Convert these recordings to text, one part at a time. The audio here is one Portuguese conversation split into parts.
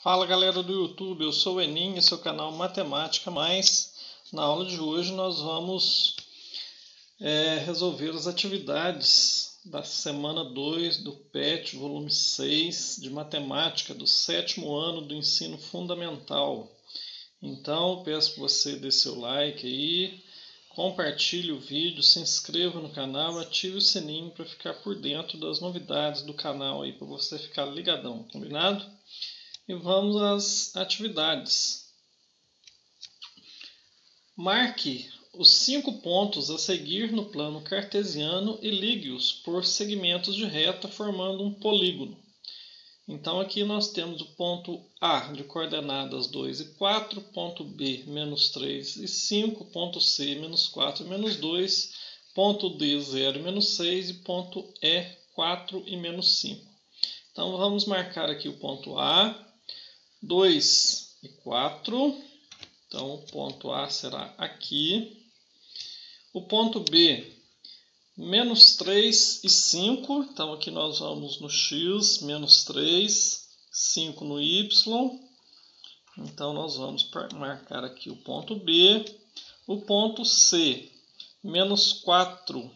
Fala galera do YouTube, eu sou o Enin, esse é o canal Matemática Mais. Na aula de hoje nós vamos resolver as atividades da semana 2 do PET, volume 6 de Matemática, do 7º ano do ensino fundamental. Então peço que você dê seu like aí, compartilhe o vídeo, se inscreva no canal, ative o sininho para ficar por dentro das novidades do canal aí, para você ficar ligadão, combinado? E vamos às atividades. Marque os 5 pontos a seguir no plano cartesiano e ligue-os por segmentos de reta formando um polígono. Então aqui nós temos o ponto A de coordenadas 2 e 4, ponto B, menos 3 e 5, ponto C, menos 4 e menos 2, ponto D, 0 e menos 6 e ponto E, 4 e menos 5. Então vamos marcar aqui o ponto A, 2 e 4, então o ponto A será aqui. O ponto B, menos 3 e 5, então aqui nós vamos no X, menos 3, 5 no Y. Então nós vamos marcar aqui o ponto B. O ponto C, menos 4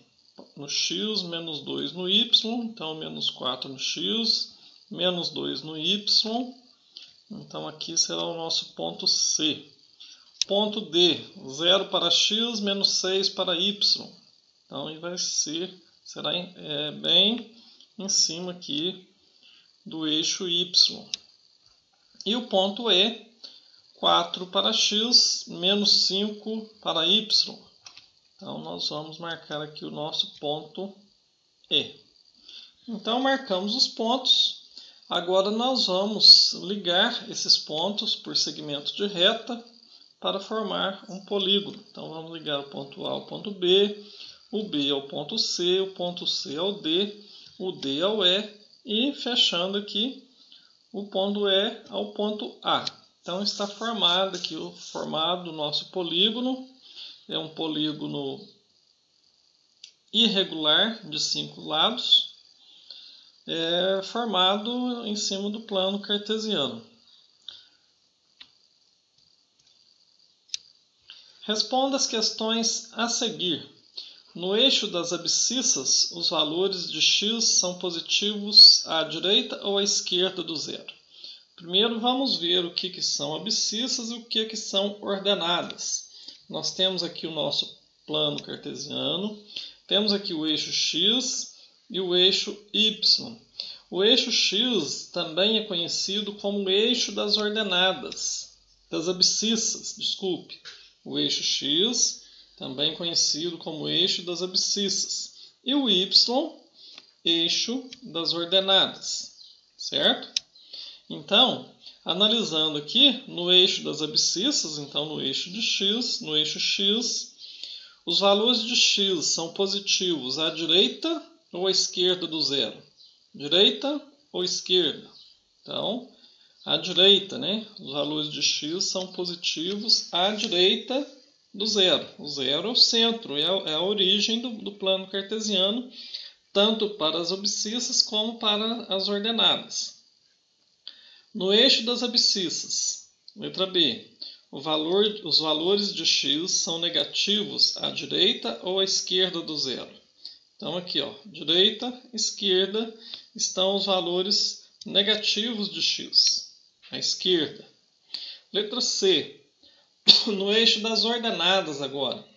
no X, menos 2 no Y, então menos 4 no X, menos 2 no Y. Então aqui será o nosso ponto C. Ponto D, 0 para x, menos 6 para y. Então ele será bem em cima aqui do eixo y. E o ponto E, 4 para x, menos 5 para y. Então nós vamos marcar aqui o nosso ponto E. Então marcamos os pontos. Agora nós vamos ligar esses pontos por segmento de reta para formar um polígono. Então vamos ligar o ponto A ao ponto B, o B ao ponto C, o ponto C ao D, o D ao E e fechando aqui o ponto E ao ponto A. Então está formado aqui o nosso polígono. É um polígono irregular de 5 lados. Formado em cima do plano cartesiano. Responda as questões a seguir. No eixo das abscissas, os valores de x são positivos à direita ou à esquerda do zero. Primeiro vamos ver o que são abscissas e o que são ordenadas. Nós temos aqui o nosso plano cartesiano, temos aqui o eixo x e o eixo y. O eixo x também é conhecido como o eixo das ordenadas, das abscissas, desculpe. O eixo x, também conhecido como eixo das abscissas. E o y, eixo das ordenadas, certo? Então, analisando aqui no eixo das abscissas, então no eixo x, os valores de x são positivos à direita ou à esquerda do zero? Direita ou esquerda? Então, à direita, né? Os valores de x são positivos à direita do zero. O zero é o centro, é a origem do plano cartesiano, tanto para as abscissas como para as ordenadas. No eixo das abscissas, letra B, os valores de x são negativos à direita ou à esquerda do zero? Então aqui, ó, direita, esquerda, estão os valores negativos de x, à esquerda. Letra C, no eixo das ordenadas agora,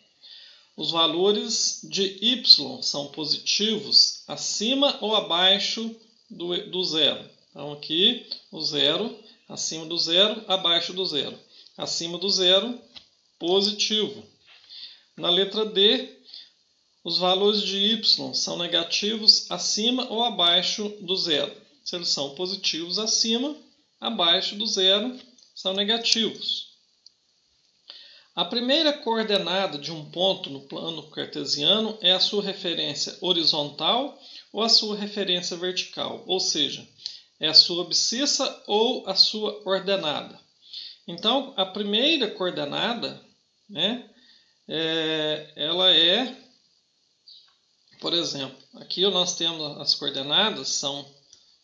os valores de y são positivos acima ou abaixo do zero? Então aqui, o zero, acima do zero, abaixo do zero. Acima do zero, positivo. Na letra D, os valores de y são negativos acima ou abaixo do zero? Se eles são positivos acima, abaixo do zero são negativos. A primeira coordenada de um ponto no plano cartesiano é a sua referência horizontal ou a sua referência vertical, ou seja, é a sua abscissa ou a sua ordenada. Então, a primeira coordenada, né, ela é, por exemplo, aqui nós temos as coordenadas, são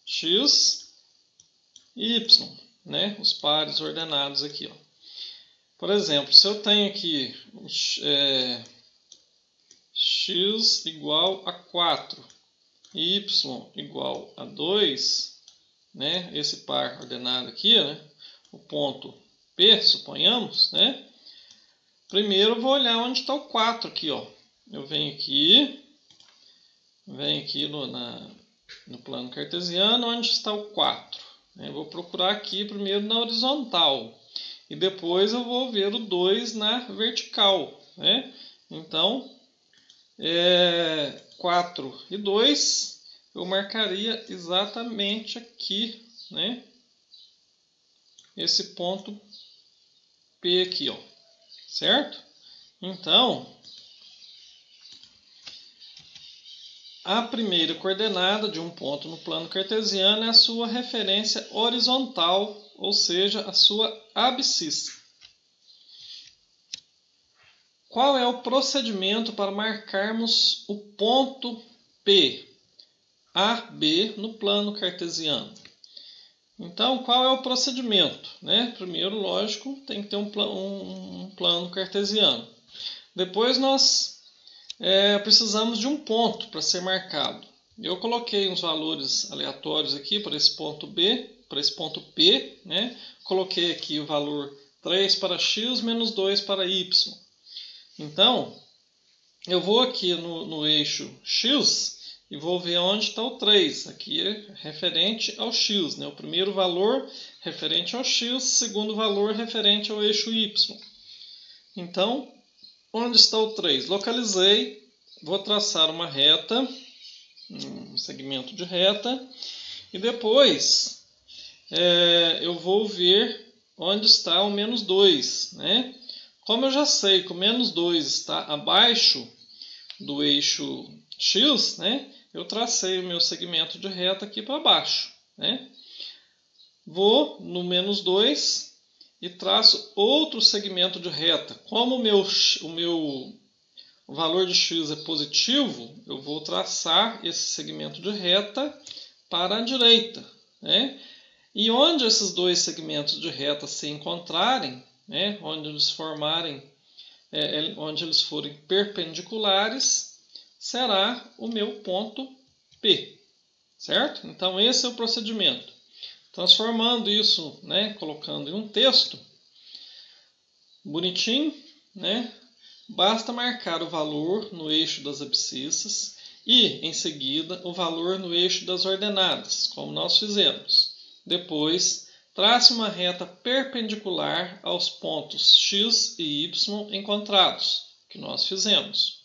x e y. né, os pares ordenados aqui, ó. Por exemplo, se eu tenho aqui x igual a 4 e y igual a 2, né, esse par ordenado aqui, né, o ponto P, suponhamos, né, primeiro eu vou olhar onde está o 4 aqui, ó. Eu venho aqui no plano cartesiano, onde está o 4. Eu vou procurar aqui primeiro na horizontal e depois eu vou ver o 2 na vertical, né? Então, 4 e 2 eu marcaria exatamente aqui, né? Esse ponto P aqui, ó, certo? Então, a primeira coordenada de um ponto no plano cartesiano é a sua referência horizontal, ou seja, a sua abscissa. Qual é o procedimento para marcarmos o ponto P, A, B, no plano cartesiano? Então, qual é o procedimento, né? Primeiro, lógico, tem que ter um plano cartesiano. Depois nós precisamos de um ponto para ser marcado. Eu coloquei uns valores aleatórios aqui para esse ponto B, para esse ponto P, né? Coloquei aqui o valor 3 para x menos 2 para y. Então, eu vou aqui no eixo x e vou ver onde está o 3. Aqui é referente ao x, né? O primeiro valor referente ao x, o segundo valor referente ao eixo y. Então, onde está o 3? Localizei, vou traçar uma reta, um segmento de reta, e depois eu vou ver onde está o menos 2, né? Como eu já sei que o menos 2 está abaixo do eixo x, né? Eu tracei o meu segmento de reta aqui para baixo, né? Vou no menos 2 e traço outro segmento de reta. Como o valor de x é positivo, eu vou traçar esse segmento de reta para a direita, né? E onde esses dois segmentos de reta se encontrarem, né, onde eles forem perpendiculares, será o meu ponto P, certo? Então esse é o procedimento. Transformando isso, né, colocando em um texto bonitinho, né, basta marcar o valor no eixo das abscissas e, em seguida, o valor no eixo das ordenadas, como nós fizemos. Depois, trace uma reta perpendicular aos pontos x e y encontrados, que nós fizemos.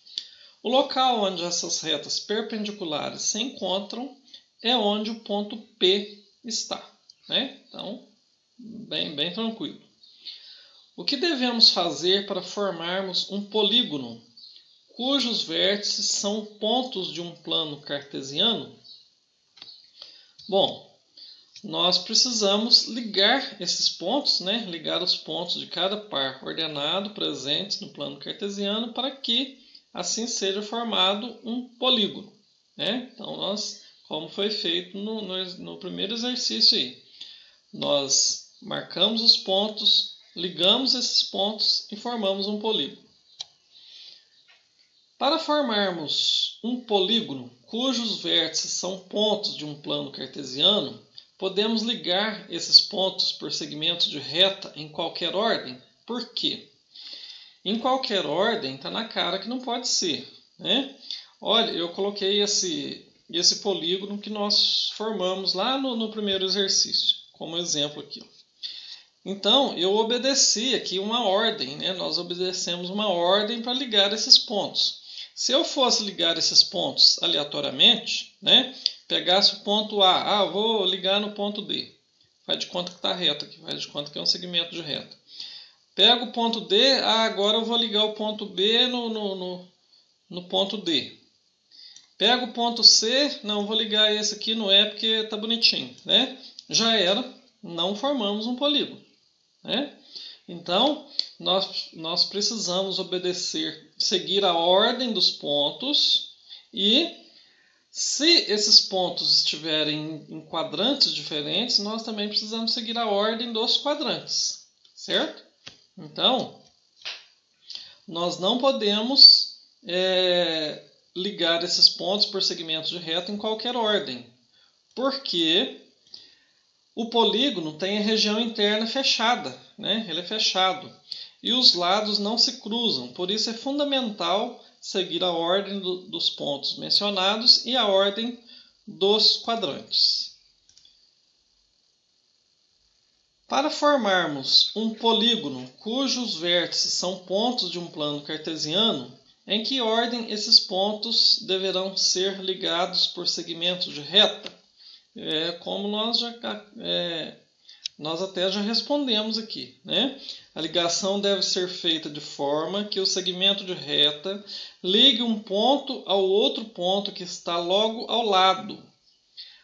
O local onde essas retas perpendiculares se encontram é onde o ponto P está, né? Então, bem tranquilo. O que devemos fazer para formarmos um polígono cujos vértices são pontos de um plano cartesiano? Bom, nós precisamos ligar esses pontos, né? Ligar os pontos de cada par ordenado presentes no plano cartesiano para que assim seja formado um polígono, né? Então, como foi feito no primeiro exercício aí, nós marcamos os pontos, ligamos esses pontos e formamos um polígono. Para formarmos um polígono cujos vértices são pontos de um plano cartesiano, podemos ligar esses pontos por segmentos de reta em qualquer ordem. Por quê? Em qualquer ordem está na cara que não pode ser, né? Olha, eu coloquei esse polígono que nós formamos lá no primeiro exercício, como exemplo aqui. Então, eu obedeci aqui uma ordem, né? Nós obedecemos uma ordem para ligar esses pontos. Se eu fosse ligar esses pontos aleatoriamente, né? Pegasse o ponto A, eu vou ligar no ponto D. Faz de conta que está reto aqui, faz de conta que é um segmento de reta. Pego o ponto D, agora eu vou ligar o ponto B no ponto D. Pego o ponto C, não vou ligar esse aqui no E porque está bonitinho, né? Já era, não formamos um polígono, né? Então, nós precisamos seguir a ordem dos pontos e Se esses pontos estiverem em quadrantes diferentes, nós também precisamos seguir a ordem dos quadrantes, certo? Então, nós não podemos ligar esses pontos por segmentos de reta em qualquer ordem, porque o polígono tem a região interna fechada, né? Ele é fechado, e os lados não se cruzam, por isso é fundamental seguir a ordem dos pontos mencionados e a ordem dos quadrantes. Para formarmos um polígono cujos vértices são pontos de um plano cartesiano, em que ordem esses pontos deverão ser ligados por segmentos de reta? Como nós até já respondemos aqui, né? A ligação deve ser feita de forma que o segmento de reta ligue um ponto ao outro ponto que está logo ao lado.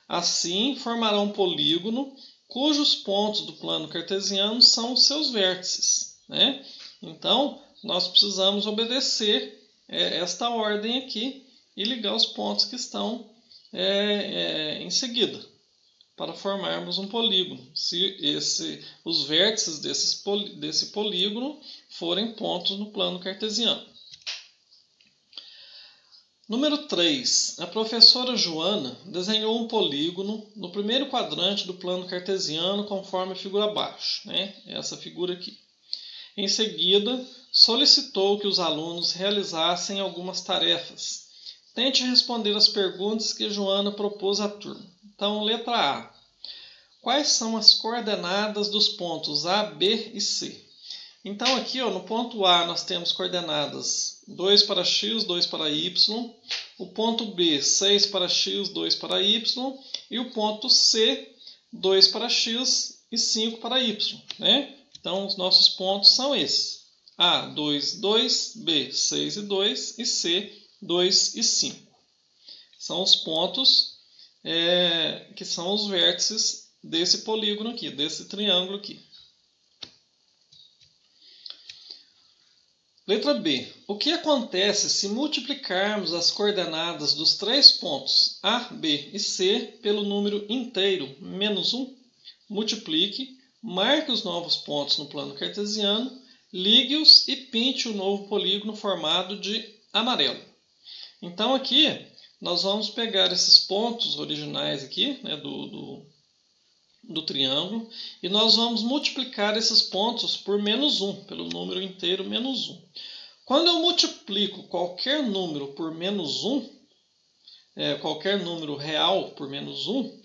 Assim, formará um polígono cujos pontos do plano cartesiano são os seus vértices, né? Então, nós precisamos obedecer esta ordem aqui e ligar os pontos que estão em seguida, para formarmos um polígono, se os vértices desse polígono forem pontos no plano cartesiano. Número 3. A professora Joana desenhou um polígono no primeiro quadrante do plano cartesiano conforme a figura abaixo, né? Essa figura aqui. Em seguida, solicitou que os alunos realizassem algumas tarefas. Tente responder as perguntas que Joana propôs à turma. Então, letra A. Quais são as coordenadas dos pontos A, B e C? Então, aqui no ponto A nós temos coordenadas 2 para x, 2 para y. O ponto B, 6 para x, 2 para y. E o ponto C, 2 para x e 5 para y, né? Então, os nossos pontos são esses. A, 2, 2, B, 6 e 2 e C, 2 e 5. São os pontos que são os vértices desse polígono aqui, desse triângulo aqui. Letra B. O que acontece se multiplicarmos as coordenadas dos três pontos A, B e C pelo número inteiro menos 1? Multiplique, marque os novos pontos no plano cartesiano, ligue-os e pinte o novo polígono formado de amarelo. Então aqui nós vamos pegar esses pontos originais aqui, né, do triângulo, e nós vamos multiplicar esses pontos por menos 1, pelo número inteiro menos 1. Quando eu multiplico qualquer número por menos 1, qualquer número real por menos 1,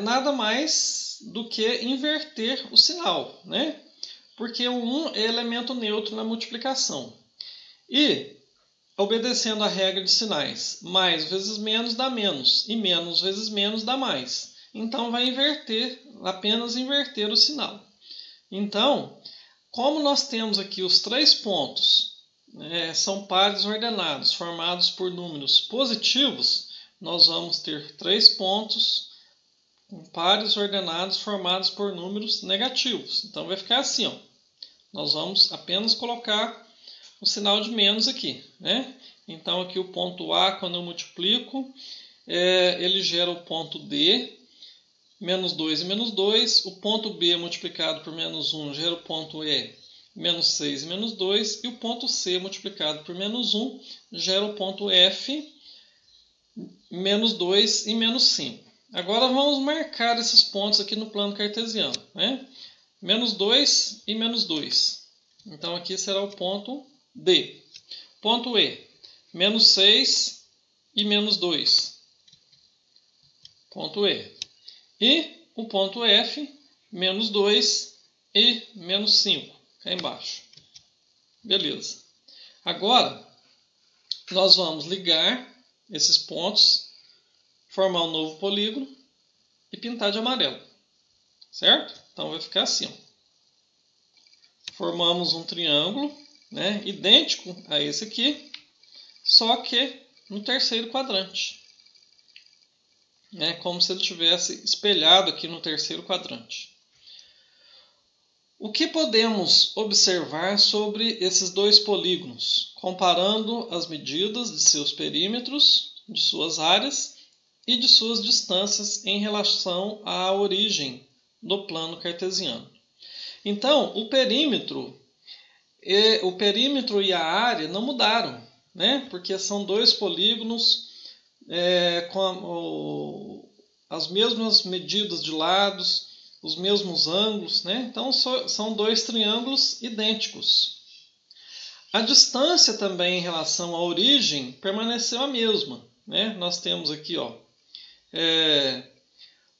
nada mais do que inverter o sinal, né? Porque o 1 é elemento neutro na multiplicação. E, obedecendo a regra de sinais, mais vezes menos dá menos, e menos vezes menos dá mais. Então, vai apenas inverter o sinal. Então, como nós temos aqui os três pontos, são pares ordenados, formados por números positivos, nós vamos ter três pontos com pares ordenados formados por números negativos. Então, vai ficar assim, ó. Nós vamos apenas colocar o sinal de menos aqui, né? Então, aqui o ponto A, quando eu multiplico, ele gera o ponto D, menos 2 e menos 2. O ponto B multiplicado por menos 1 gera o ponto E, menos 6 e menos 2. E o ponto C multiplicado por menos 1 gera o ponto F, menos 2 e menos 5. Agora vamos marcar esses pontos aqui no plano cartesiano, né? Menos 2 e menos 2. Então aqui será o ponto D. Ponto E, menos 6 e menos 2. Ponto E. E o ponto F, menos 2 e menos 5, cá embaixo. Beleza. Agora, nós vamos ligar esses pontos, formar um novo polígono e pintar de amarelo. Certo? Então, vai ficar assim, ó. Formamos um triângulo, né, idêntico a esse aqui, só que no terceiro quadrante. Como se ele tivesse espelhado aqui no terceiro quadrante. O que podemos observar sobre esses dois polígonos, comparando as medidas de seus perímetros de suas áreas e de suas distâncias em relação à origem do plano cartesiano. Então, o perímetro e a área não mudaram, né? Porque são dois polígonos com as mesmas medidas de lados, os mesmos ângulos, né? Então, são dois triângulos idênticos. A distância também em relação à origem permaneceu a mesma, né? Nós temos aqui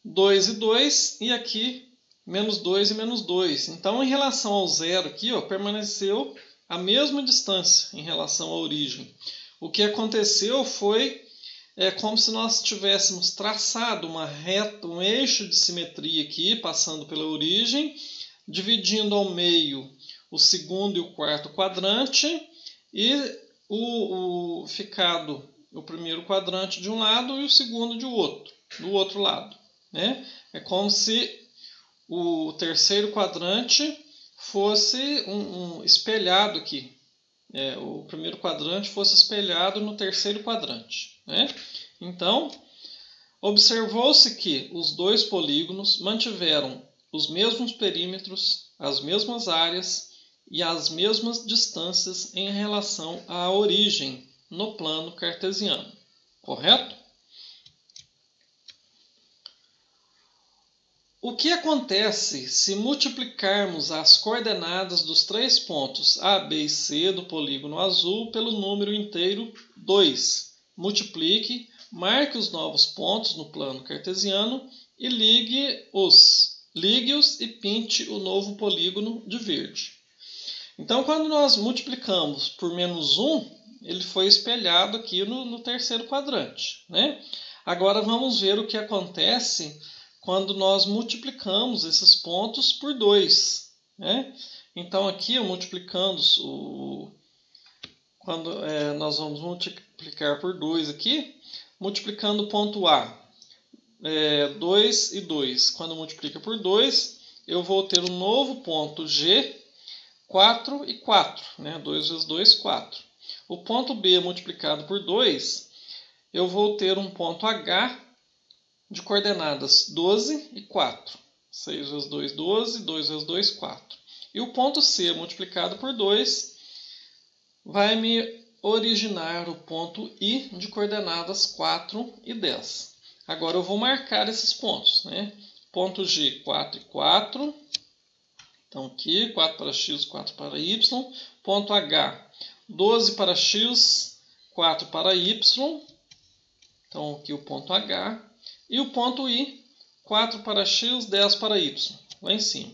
2 e 2 e aqui menos 2 e menos 2. Então, em relação ao zero aqui, permaneceu a mesma distância em relação à origem. O que aconteceu foi como se nós tivéssemos traçado uma reta, um eixo de simetria aqui, passando pela origem, dividindo ao meio o segundo e o quarto quadrante e ficado o primeiro quadrante de um lado e o segundo do outro lado, né? É como se o terceiro quadrante fosse espelhado aqui. O primeiro quadrante fosse espelhado no terceiro quadrante, né? Então, observou-se que os dois polígonos mantiveram os mesmos perímetros, as mesmas áreas e as mesmas distâncias em relação à origem no plano cartesiano, correto? O que acontece se multiplicarmos as coordenadas dos três pontos A, B e C do polígono azul pelo número inteiro 2? Multiplique, marque os novos pontos no plano cartesiano e ligue-os e pinte o novo polígono de verde. Então, quando nós multiplicamos por menos 1, ele foi espelhado aqui no terceiro quadrante, né? Agora vamos ver o que acontece quando nós multiplicamos esses pontos por 2. Né? Então, aqui, multiplicando, quando nós vamos multiplicar por 2 aqui, multiplicando o ponto A, 2 e 2. Quando multiplica por 2, eu vou ter um novo ponto G, 4 e 4. Né? 2 vezes 2, 4. O ponto B multiplicado por 2, eu vou ter um ponto H, de coordenadas 12 e 4. 6 vezes 2, 12, 2 vezes 2, 4. E o ponto C multiplicado por 2 vai me originar o ponto I de coordenadas 4 e 10. Agora eu vou marcar esses pontos. Né? Ponto G, 4 e 4. Então aqui, 4 para x, 4 para y. Ponto H, 12 para x, 4 para y. Então aqui o ponto H. E o ponto I, 4 para x, 10 para y, lá em cima.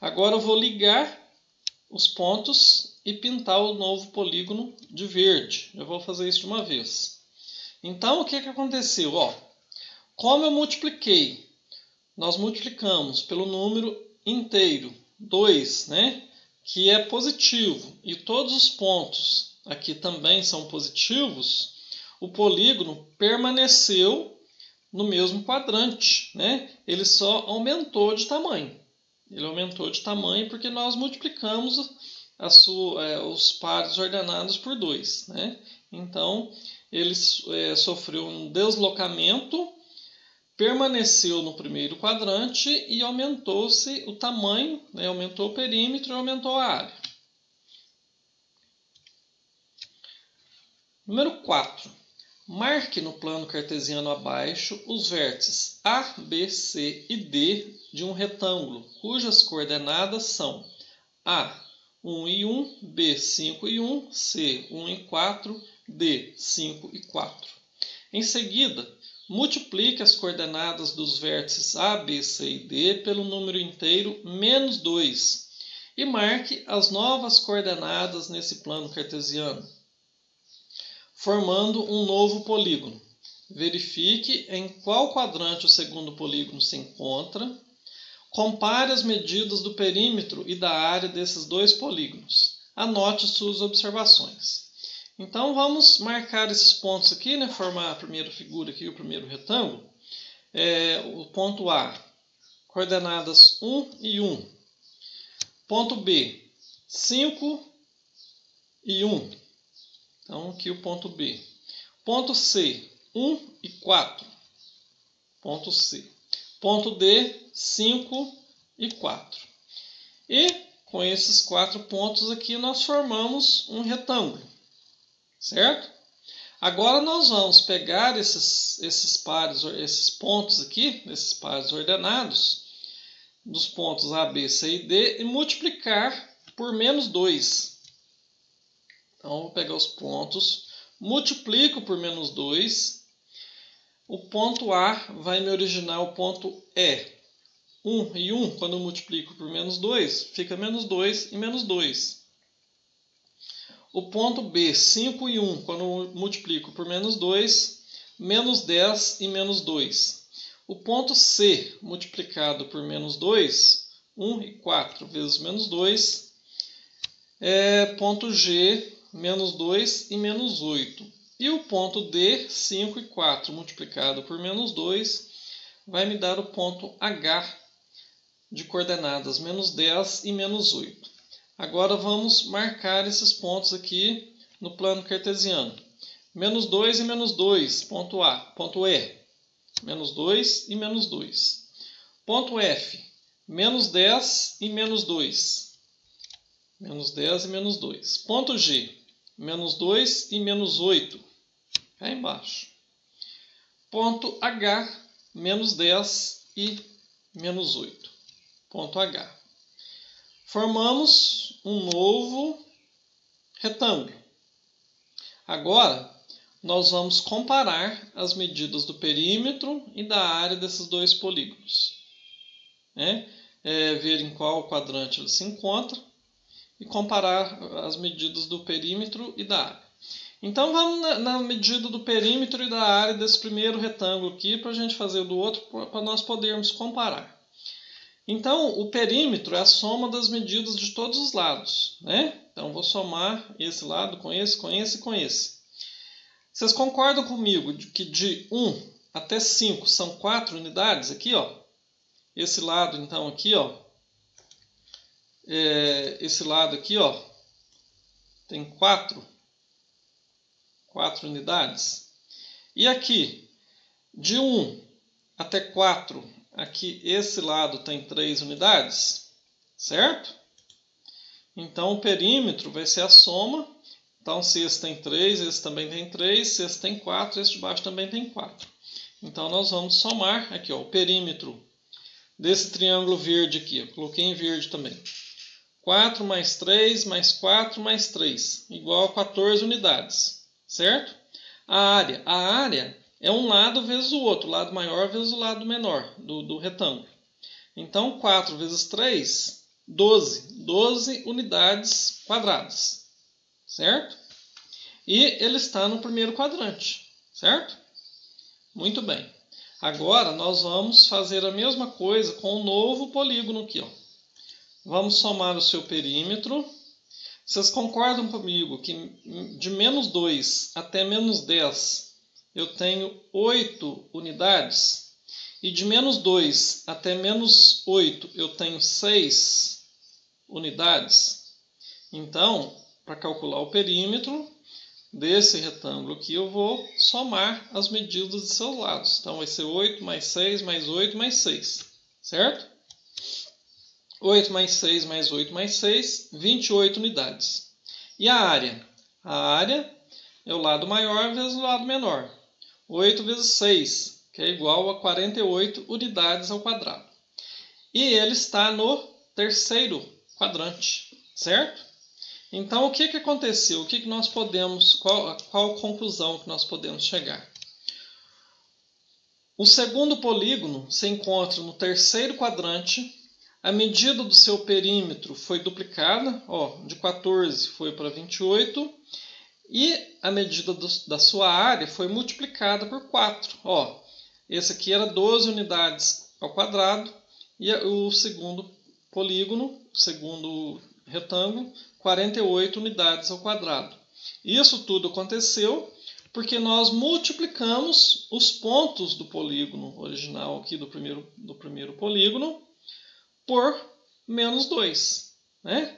Agora eu vou ligar os pontos e pintar o novo polígono de verde. Eu vou fazer isso de uma vez. Então, o que aconteceu? Como eu multipliquei, nós multiplicamos pelo número inteiro, 2, né? Que é positivo, e todos os pontos aqui também são positivos, o polígono permaneceu no mesmo quadrante, né? Ele só aumentou de tamanho. Ele aumentou de tamanho porque nós multiplicamos os pares ordenados por 2, né? Então, ele sofreu um deslocamento, permaneceu no primeiro quadrante e aumentou-se o tamanho, né? Aumentou o perímetro e aumentou a área. Número 4. Marque no plano cartesiano abaixo os vértices A, B, C e D de um retângulo, cujas coordenadas são A, 1 e 1, B, 5 e 1, C, 1 e 4, D, 5 e 4. Em seguida, multiplique as coordenadas dos vértices A, B, C e D pelo número inteiro menos 2 e marque as novas coordenadas nesse plano cartesiano, formando um novo polígono. Verifique em qual quadrante o segundo polígono se encontra. Compare as medidas do perímetro e da área desses dois polígonos. Anote suas observações. Então, vamos marcar esses pontos aqui, né? Formar a primeira figura aqui, o primeiro retângulo. O ponto A, coordenadas 1 e 1. Ponto B, 5 e 1. Então, aqui o ponto B. Ponto C, 1 e 4. Ponto C. Ponto D, 5 e 4. E com esses 4 pontos aqui nós formamos um retângulo, certo? Agora nós vamos pegar esses pontos aqui, esses pares ordenados, dos pontos A, B, C e D, e multiplicar por menos 2. Então, eu vou pegar os pontos, multiplico por menos 2. O ponto A vai me originar o ponto E. 1 e 1, quando eu multiplico por menos 2, fica menos 2 e menos 2. O ponto B, 5 e 1, quando eu multiplico por menos 2, menos 10 e menos 2. O ponto C, multiplicado por menos 2, 1 e 4 vezes menos 2, ponto G, menos 2 e menos 8. E o ponto D, 5 e 4, multiplicado por menos 2, vai me dar o ponto H, de coordenadas menos 10 e menos 8. Agora vamos marcar esses pontos aqui no plano cartesiano. Menos 2 e menos 2, ponto A, ponto E. Menos 2 e menos 2. Ponto F, menos 10 e menos 2. Menos 10 e menos 2. Ponto G, menos 2 e menos 8. Cá embaixo. Ponto H, menos 10 e menos 8. Ponto H. Formamos um novo retângulo. Agora, nós vamos comparar as medidas do perímetro e da área desses dois polígonos. Ver em qual quadrante ele se encontra e comparar as medidas do perímetro e da área. Então, vamos na medida do perímetro e da área desse primeiro retângulo aqui, para a gente fazer do outro, para nós podermos comparar. Então, o perímetro é a soma das medidas de todos os lados, Então, vou somar esse lado com esse, com esse e com esse. Vocês concordam comigo que de 1 até 5 são 4 unidades aqui, ó? Esse lado, então, aqui, ó. Esse lado aqui, ó, tem 4 unidades. E aqui, de 1 até 4, aqui esse lado tem 3 unidades, certo? Então, o perímetro vai ser a soma. Então, se esse tem 3, esse também tem 3. Se esse tem 4, esse de baixo também tem 4. Então, nós vamos somar aqui, ó, o perímetro desse triângulo verde aqui. Eu coloquei em verde também. 4 mais 3 mais 4 mais 3, igual a 14 unidades, certo? A área é um lado vezes o outro, o lado maior vezes o lado menor do retângulo. Então, 4 vezes 3, 12 unidades quadradas, certo? E ele está no primeiro quadrante, certo? Muito bem. Agora, nós vamos fazer a mesma coisa com o novo polígono aqui, ó. Vamos somar o seu perímetro. Vocês concordam comigo que de menos 2 até menos 10 eu tenho 8 unidades? E de menos 2 até menos 8 eu tenho 6 unidades? Então, para calcular o perímetro desse retângulo aqui, eu vou somar as medidas de seus lados. Então, vai ser 8 mais 6 mais 8 mais 6, certo? 8 mais 6 mais 8 mais 6, 28 unidades. E a área? A área é o lado maior vezes o lado menor. 8 vezes 6, que é igual a 48 unidades ao quadrado. E ele está no terceiro quadrante, certo? Então, o que aconteceu? O que nós podemos, qual conclusão que nós podemos chegar? O segundo polígono se encontra no terceiro quadrante. A medida do seu perímetro foi duplicada, ó, de 14 foi para 28, e a medida da sua área foi multiplicada por 4. Ó, esse aqui era 12 unidades ao quadrado, e o segundo polígono, o segundo retângulo, 48 unidades ao quadrado. Isso tudo aconteceu porque nós multiplicamos os pontos do polígono original aqui do primeiro polígono por menos 2.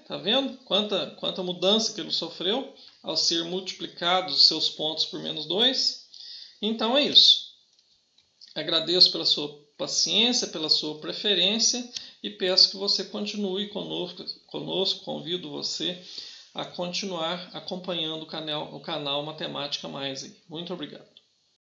Tá vendo quanta mudança que ele sofreu ao ser multiplicados os seus pontos por menos 2? Então é isso. Agradeço pela sua paciência, pela sua preferência e peço que você continue conosco. Convido você a continuar acompanhando o canal Matemática Mais. Muito obrigado.